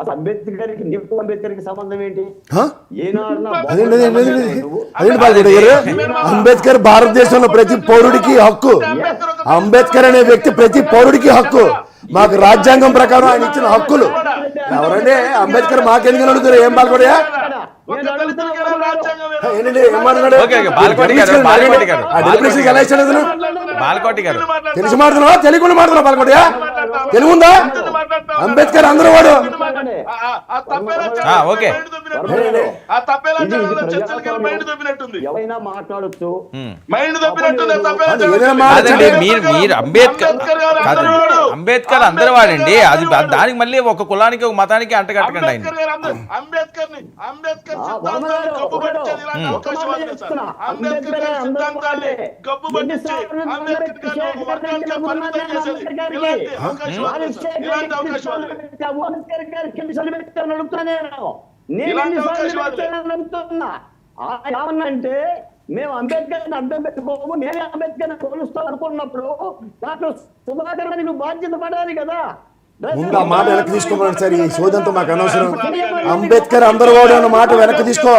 అసలు అంబేద్కర్కి నీకు అంబేద్కర్కి సంబంధం ఏంటి? అంబేద్కర్ భారతదేశంలో ప్రతి పౌరుడికి హక్కు. అంబేద్కర్ అనే వ్యక్తి ప్రతి పౌరుడికి హక్కు. మాకు రాజ్యాంగం ప్రకారం ఆయన ఇచ్చిన హక్కులు. ఎవరండి అంబేద్కర్ మాకెందుకు అడుగుతారు? ఏం పాల్గొడయా తెలిసి మాడుతున్నావా తెలియకుండా మాడుతున్నావు? పాల్గొడయా తెలుగు ఉందా? అంబేద్కర్ అందరూ వాడు. ఎవరైనా మాట్లాడచ్చు. అంబేద్కర్ అందరూ వాడండి. అది దానికి మళ్ళీ ఒక కులానికి ఒక మతానికి అంటగట్టకండి ఆయన. ఏమన్నంటే మేము అంబేద్కర్ అర్థం పెట్టుకోము, నేనే అంబేద్కర్ కొలుస్తాను అనుకున్నప్పుడు డాక్టర్ సుధాకర్ నువ్వు బాధ్యత పడాలి కదా. ముందు ఆ మాట వెనక్కి తీసుకోమని సార్. ఈ సోదంతో మాకు అనవసరం. అంబేద్కర్ అందరూ వాడు అన్న మాట వెనక్కి తీసుకో.